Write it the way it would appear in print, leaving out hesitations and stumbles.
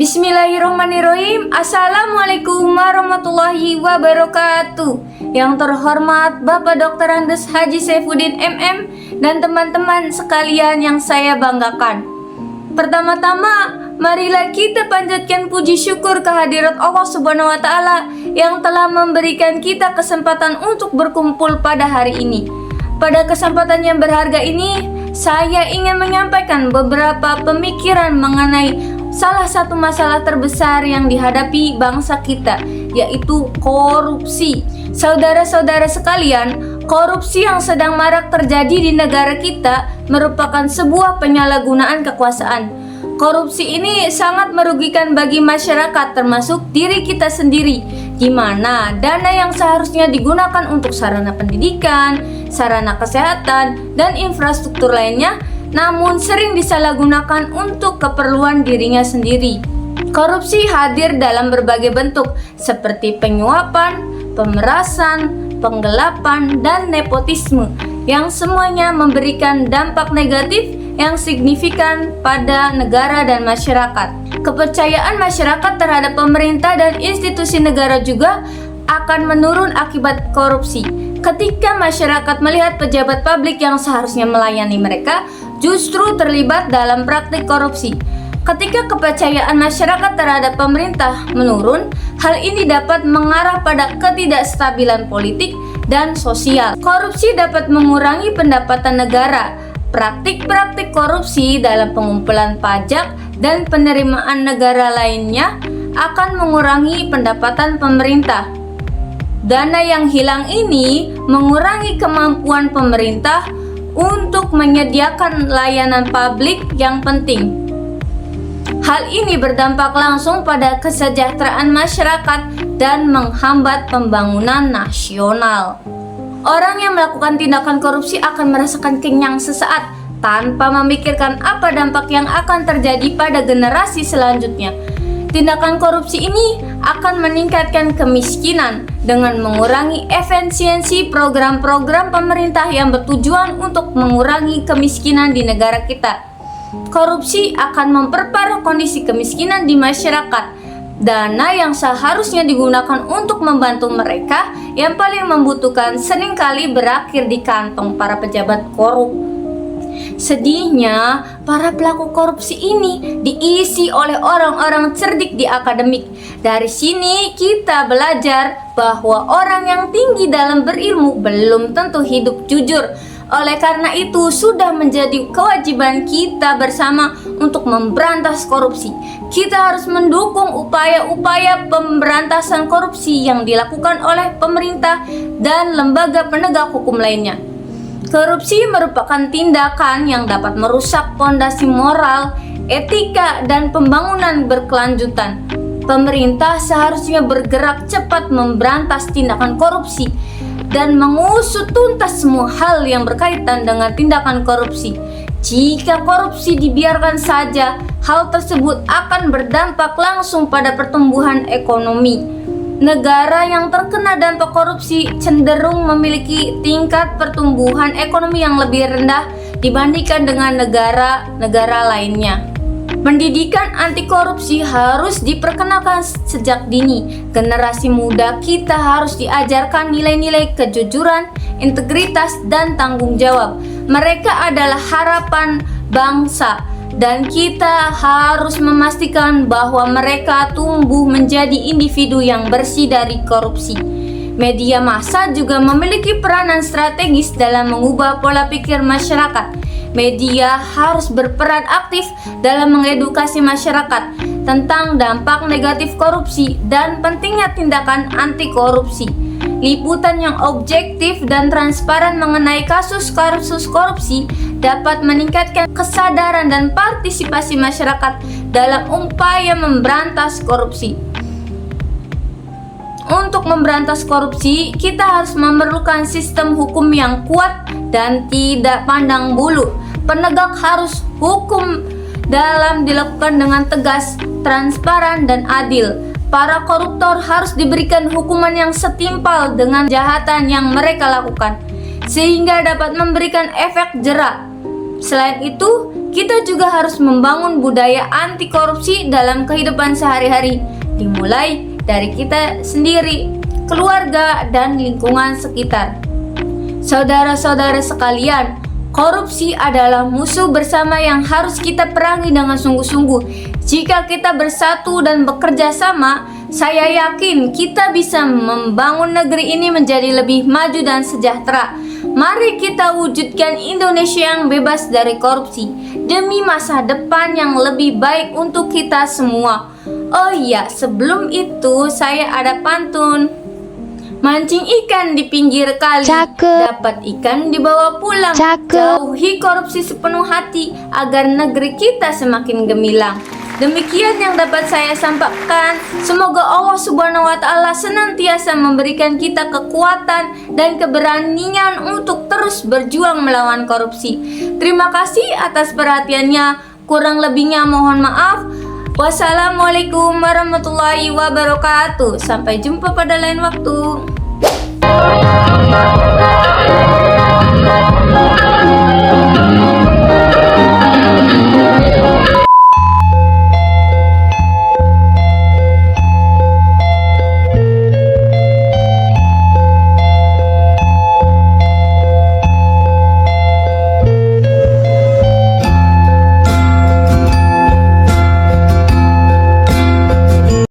Bismillahirrahmanirrahim. Assalamualaikum warahmatullahi wabarakatuh. Yang terhormat Bapak Dr. Andes Haji Saifuddin MM dan teman-teman sekalian yang saya banggakan. Pertama-tama, marilah kita panjatkan puji syukur kehadirat Allah Subhanahu wa taala yang telah memberikan kita kesempatan untuk berkumpul pada hari ini. Pada kesempatan yang berharga ini, saya ingin menyampaikan beberapa pemikiran mengenai salah satu masalah terbesar yang dihadapi bangsa kita, yaitu korupsi. Saudara-saudara sekalian, korupsi yang sedang marak terjadi di negara kita merupakan sebuah penyalahgunaan kekuasaan. Korupsi ini sangat merugikan bagi masyarakat, termasuk diri kita sendiri, di mana dana yang seharusnya digunakan untuk sarana pendidikan, sarana kesehatan, dan infrastruktur lainnya namun sering disalahgunakan untuk keperluan dirinya sendiri. Korupsi hadir dalam berbagai bentuk seperti penyuapan, pemerasan, penggelapan, dan nepotisme yang semuanya memberikan dampak negatif yang signifikan pada negara dan masyarakat. Kepercayaan masyarakat terhadap pemerintah dan institusi negara juga akan menurun akibat korupsi. Ketika masyarakat melihat pejabat publik yang seharusnya melayani mereka justru terlibat dalam praktik korupsi. Ketika kepercayaan masyarakat terhadap pemerintah menurun, hal ini dapat mengarah pada ketidakstabilan politik dan sosial. Korupsi dapat mengurangi pendapatan negara. Praktik-praktik korupsi dalam pengumpulan pajak dan penerimaan negara lainnya akan mengurangi pendapatan pemerintah. Dana yang hilang ini mengurangi kemampuan pemerintah untuk menyediakan layanan publik yang penting. Hal ini berdampak langsung pada kesejahteraan masyarakat dan menghambat pembangunan nasional. Orang yang melakukan tindakan korupsi akan merasakan kenyang sesaat tanpa memikirkan apa dampak yang akan terjadi pada generasi selanjutnya. Tindakan korupsi ini akan meningkatkan kemiskinan dengan mengurangi efisiensi program-program pemerintah yang bertujuan untuk mengurangi kemiskinan di negara kita. Korupsi akan memperparah kondisi kemiskinan di masyarakat. Dana yang seharusnya digunakan untuk membantu mereka yang paling membutuhkan seringkali berakhir di kantong para pejabat korup. Sedihnya, para pelaku korupsi ini diisi oleh orang-orang cerdik di akademik. Dari sini kita belajar bahwa orang yang tinggi dalam berilmu belum tentu hidup jujur. Oleh karena itu, sudah menjadi kewajiban kita bersama untuk memberantas korupsi. Kita harus mendukung upaya-upaya pemberantasan korupsi yang dilakukan oleh pemerintah dan lembaga penegak hukum lainnya. Korupsi merupakan tindakan yang dapat merusak fondasi moral, etika, dan pembangunan berkelanjutan. Pemerintah seharusnya bergerak cepat memberantas tindakan korupsi dan mengusut tuntas semua hal yang berkaitan dengan tindakan korupsi. Jika korupsi dibiarkan saja, hal tersebut akan berdampak langsung pada pertumbuhan ekonomi. Negara yang terkena dampak korupsi cenderung memiliki tingkat pertumbuhan ekonomi yang lebih rendah dibandingkan dengan negara-negara lainnya. Pendidikan anti korupsi harus diperkenalkan sejak dini. Generasi muda kita harus diajarkan nilai-nilai kejujuran, integritas, dan tanggung jawab. Mereka adalah harapan bangsa, dan kita harus memastikan bahwa mereka tumbuh menjadi individu yang bersih dari korupsi. Media massa juga memiliki peranan strategis dalam mengubah pola pikir masyarakat. Media harus berperan aktif dalam mengedukasi masyarakat tentang dampak negatif korupsi dan pentingnya tindakan anti korupsi. Liputan yang objektif dan transparan mengenai kasus-kasus korupsi dapat meningkatkan kesadaran dan partisipasi masyarakat dalam upaya memberantas korupsi. Untuk memberantas korupsi, kita harus memerlukan sistem hukum yang kuat dan tidak pandang bulu. Penegak harus hukum dalam dilakukan dengan tegas, transparan, dan adil. Para koruptor harus diberikan hukuman yang setimpal dengan kejahatan yang mereka lakukan, sehingga dapat memberikan efek jera. Selain itu, kita juga harus membangun budaya anti korupsi dalam kehidupan sehari-hari, dimulai dari kita sendiri, keluarga, dan lingkungan sekitar. Saudara-saudara sekalian, korupsi adalah musuh bersama yang harus kita perangi dengan sungguh-sungguh. Jika kita bersatu dan bekerja sama, saya yakin kita bisa membangun negeri ini menjadi lebih maju dan sejahtera. Mari kita wujudkan Indonesia yang bebas dari korupsi demi masa depan yang lebih baik untuk kita semua. Oh iya, sebelum itu saya ada pantun. Mancing ikan di pinggir kali, Cakep. dapat ikan dibawa pulang. Cakep. Jauhi korupsi sepenuh hati agar negeri kita semakin gemilang. Demikian yang dapat saya sampaikan. Semoga Allah Subhanahu wa Ta'ala senantiasa memberikan kita kekuatan dan keberanian untuk terus berjuang melawan korupsi. Terima kasih atas perhatiannya. Kurang lebihnya mohon maaf. Wassalamualaikum warahmatullahi wabarakatuh. Sampai jumpa pada lain waktu.